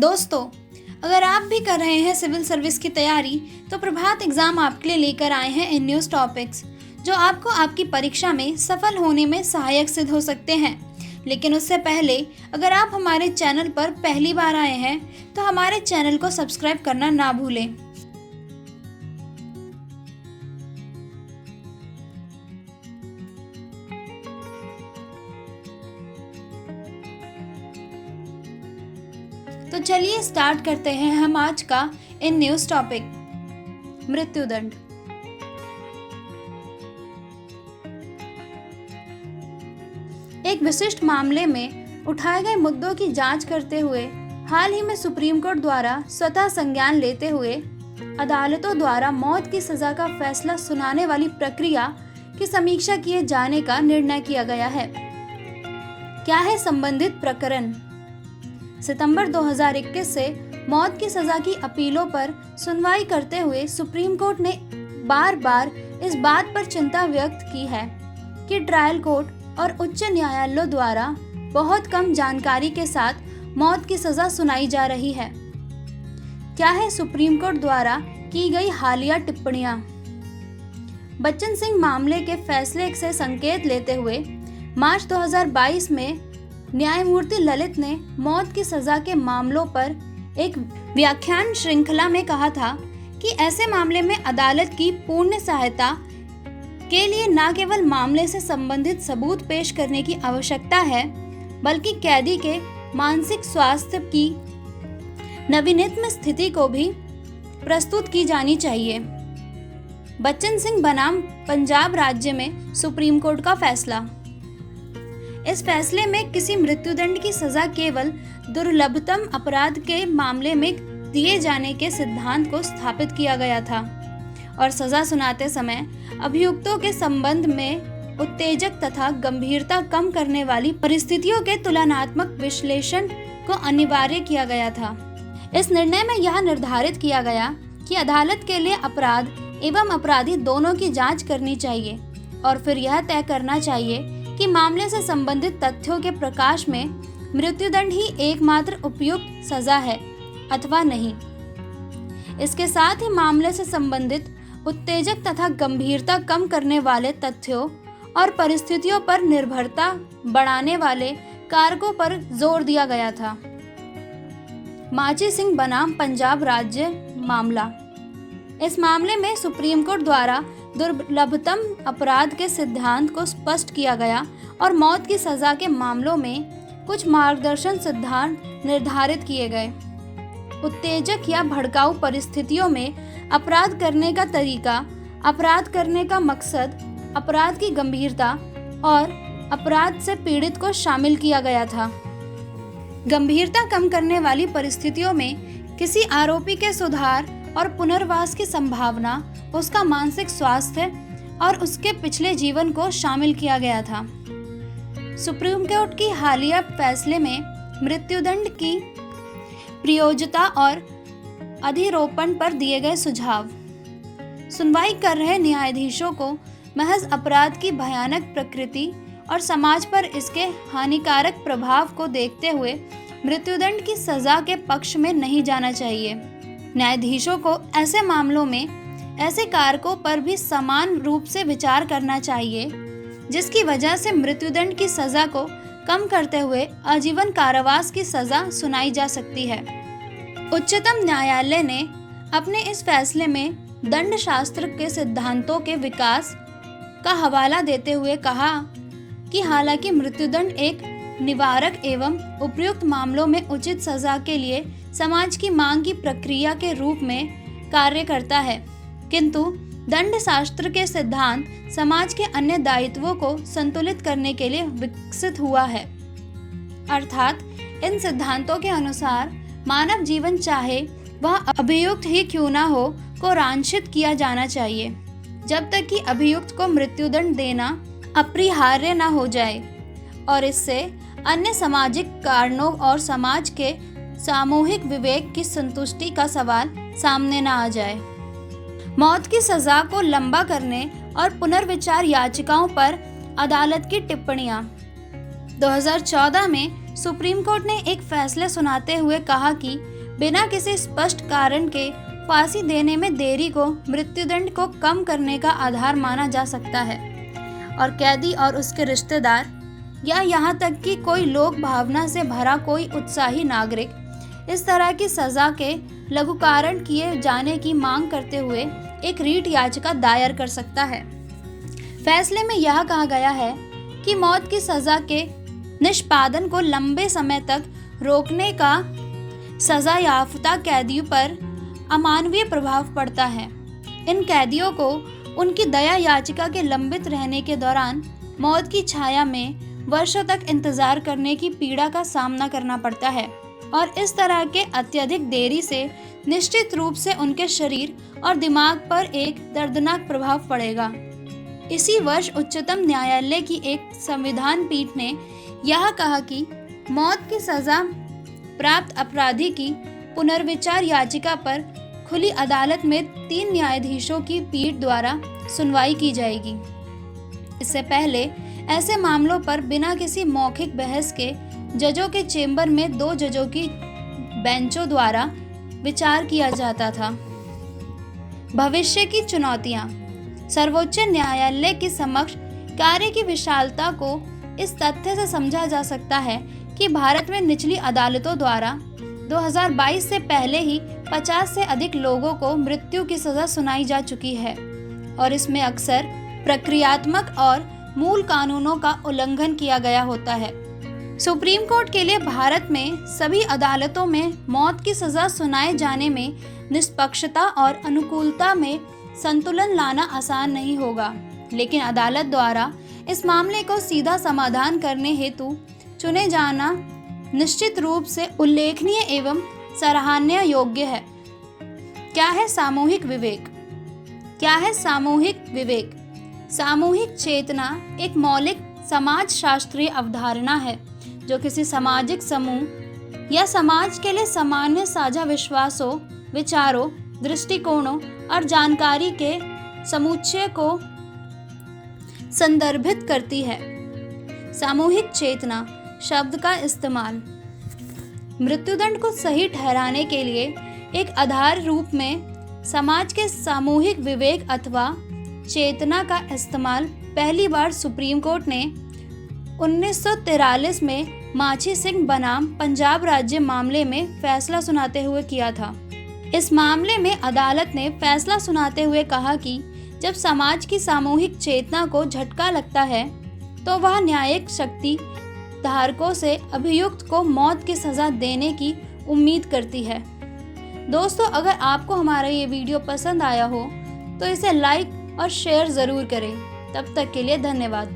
दोस्तों, अगर आप भी कर रहे हैं सिविल सर्विस की तैयारी तो प्रभात एग्जाम आपके लिए लेकर आए हैं इन न्यूज़ टॉपिक्स जो आपको आपकी परीक्षा में सफल होने में सहायक सिद्ध हो सकते हैं। लेकिन उससे पहले अगर आप हमारे चैनल पर पहली बार आए हैं तो हमारे चैनल को सब्सक्राइब करना ना भूलें। तो चलिए स्टार्ट करते हैं हम आज का इन न्यूज़ टॉपिक, मृत्युदंड। एक विशिष्ट मामले में उठाए गए मुद्दों की जांच करते हुए हाल ही में सुप्रीम कोर्ट द्वारा स्वतः संज्ञान लेते हुए अदालतों द्वारा मौत की सजा का फैसला सुनाने वाली प्रक्रिया की समीक्षा किए जाने का निर्णय किया गया है। क्या है संबंधित प्रकरण? सितंबर 2021 से मौत की सजा की अपीलों पर सुनवाई करते हुए सुप्रीम कोर्ट ने बार बार इस बात पर चिंता व्यक्त की है कि ट्रायल कोर्ट और उच्च न्यायालयों द्वारा बहुत कम जानकारी के साथ मौत की सजा सुनाई जा रही है। क्या है सुप्रीम कोर्ट द्वारा की गई हालिया टिप्पणियां? बच्चन सिंह मामले के फैसले से संकेत लेते हुए मार्च 2022 में न्यायमूर्ति ललित ने मौत की सजा के मामलों पर एक व्याख्यान श्रृंखला में कहा था कि ऐसे मामले में अदालत की पूर्ण सहायता के लिए न केवल मामले से संबंधित सबूत पेश करने की आवश्यकता है, बल्कि कैदी के मानसिक स्वास्थ्य की नवीनतम स्थिति को भी प्रस्तुत की जानी चाहिए। बच्चन सिंह बनाम पंजाब राज्य में सुप्रीम कोर्ट का फैसला। इस फैसले में किसी मृत्युदंड की सजा केवल दुर्लभतम अपराध के मामले में दिए जाने के सिद्धांत को स्थापित किया गया था और सजा सुनाते समय अभियुक्तों के संबंध में उत्तेजक तथा गंभीरता कम करने वाली परिस्थितियों के तुलनात्मक विश्लेषण को अनिवार्य किया गया था। इस निर्णय में यह निर्धारित किया गया कि अदालत के लिए अपराध एवं अपराधी दोनों की जांच करनी चाहिए और फिर यह तय करना चाहिए कि मामले से संबंधित तथ्यों के प्रकाश में मृत्युदंड ही एकमात्र उपयुक्त सजा है अथवा नहीं। इसके साथ ही मामले से संबंधित उत्तेजक तथा गंभीरता कम करने वाले तथ्यों और परिस्थितियों पर निर्भरता बढ़ाने वाले कारकों पर जोर दिया गया था। माची सिंह बनाम पंजाब राज्य मामला। इस मामले में सुप्रीम कोर्ट द्वारा दुर्लभतम अपराध के सिद्धांत को स्पष्ट किया गया और मौत की सजा के मामलों में कुछ मार्गदर्शन सिद्धांत निर्धारित किए गए। उत्तेजक या भड़काऊ परिस्थितियों में अपराध करने का तरीका, अपराध करने का मकसद, अपराध की गंभीरता और अपराध से पीड़ित को शामिल किया गया था। गंभीरता कम करने वाली परिस्थितियों में किसी आरोपी के सुधार और पुनर्वास की संभावना, उसका मानसिक स्वास्थ्य और उसके पिछले जीवन को शामिल किया गया था। सुप्रीम कोर्ट की हालिया फैसले में मृत्युदंड की प्रयोज्यता और अधिरोपण पर दिए गए सुझाव। सुनवाई कर रहे न्यायाधीशों को महज अपराध की भयानक प्रकृति और समाज पर इसके हानिकारक प्रभाव को देखते हुए मृत्युदंड की सजा के पक्ष में नहीं जाना चाहिए। न्यायाधीशों को ऐसे मामलों में ऐसे कारकों पर भी समान रूप से विचार करना चाहिए जिसकी वजह से मृत्युदंड की सजा को कम करते हुए आजीवन कारावास की सजा सुनाई जा सकती है। उच्चतम न्यायालय ने अपने इस फैसले में दंड शास्त्र के सिद्धांतों के विकास का हवाला देते हुए कहा कि हालांकि मृत्युदंड एक निवारक एवं उपयुक्त मामलों में उचित सजा के लिए समाज की मांग की प्रक्रिया के रूप में कार्य करता है, किंतु दंड शास्त्र के सिद्धांत समाज के अन्य दायित्वों को संतुलित करने के लिए विकसित हुआ है। अर्थात इन सिद्धांतों के अनुसार मानव जीवन चाहे वह अभियुक्त ही क्यों न हो को रांछित किया जाना चाहिए जब तक कि अभियुक्त को मृत्युदंड देना अपरिहार्य न हो जाए और इससे अन्य सामाजिक कारणों और समाज के सामूहिक विवेक की संतुष्टि का सवाल सामने न आ जाए। मौत की सजा को लंबा करने और पुनर्विचार याचिकाओं पर अदालत की टिप्पणियां। 2014 में सुप्रीम कोर्ट ने एक फैसले सुनाते हुए कहा कि बिना किसी स्पष्ट कारण के फांसी देने में देरी को मृत्युदंड को कम करने का आधार माना जा सकता है, और कैदी और उसके रिश्तेदार या यहाँ तक कि कोई लोक भावना से भरा कोई उत्साही नागरिक इस तरह की सजा के लघुकरण किए जाने की मांग करते हुए एक रीट याचिका दायर कर सकता है। फैसले में यह कहा गया है कि मौत की सजा के निष्पादन को लंबे समय तक रोकने का सजा याफ्ता कैदियों पर अमानवीय प्रभाव पड़ता है। इन कैदियों को उनकी दया याचिका के लंबित रहने के दौरान मौत की छाया में वर्षों तक इंतजार करने की पीड़ा का सामना करना पड़ता है, और इस तरह के अत्यधिक देरी से निश्चित रूप से उनके शरीर और दिमाग पर एक दर्दनाक प्रभाव पड़ेगा। इसी वर्ष उच्चतम न्यायालय की एक संविधान पीठ ने यह कहा कि मौत की सजा प्राप्त अपराधी की पुनर्विचार याचिका पर खुली अदालत में 3 न्यायाधीशों की पीठ द्वारा सुनवाई की जाएगी। इससे पहले ऐसे मामलों पर बिना किसी मौखिक बहस के जजों के चेंबर में 2 जजों की बेंचों द्वारा विचार किया जाता था। भविष्य की चुनौतियां। सर्वोच्च न्यायालय के समक्ष कार्य की विशालता को इस तथ्य से समझा जा सकता है कि भारत में निचली अदालतों द्वारा 2022 से पहले ही 50 से अधिक लोगों को मृत्यु की सजा सुनाई जा चुकी है, और इसमें अक्सर प्रक्रियात्मक और मूल कानूनों का उल्लंघन किया गया होता है। सुप्रीम कोर्ट के लिए भारत में सभी अदालतों में मौत की सजा सुनाए जाने में निष्पक्षता और अनुकूलता में संतुलन लाना आसान नहीं होगा, लेकिन अदालत द्वारा इस मामले को सीधा समाधान करने हेतु चुने जाना निश्चित रूप से उल्लेखनीय एवं सराहनीय योग्य है। क्या है सामूहिक विवेक? क्या है सामूहिक विवेक? सामूहिक चेतना एक मौलिक समाजशास्त्रीय अवधारणा है जो किसी सामाजिक समूह या समाज के लिए सामान्य साझा विश्वासों, विचारों, दृष्टिकोणों और जानकारी के समुच्चय को संदर्भित करती है। सामूहिक चेतना शब्द का इस्तेमाल मृत्युदंड को सही ठहराने के लिए एक आधार रूप में समाज के सामूहिक विवेक अथवा चेतना का इस्तेमाल पहली बार सुप्रीम कोर्ट ने 1943 में माछी सिंह बनाम पंजाब राज्य मामले में फैसला सुनाते हुए किया था। इस मामले में अदालत ने फैसला सुनाते हुए कहा कि जब समाज की सामूहिक चेतना को झटका लगता है तो वह न्यायिक शक्ति धारकों से अभियुक्त को मौत की सजा देने की उम्मीद करती है। दोस्तों, अगर आपको हमारा ये वीडियो पसंद आया हो तो इसे लाइक और शेयर ज़रूर करें। तब तक के लिए धन्यवाद।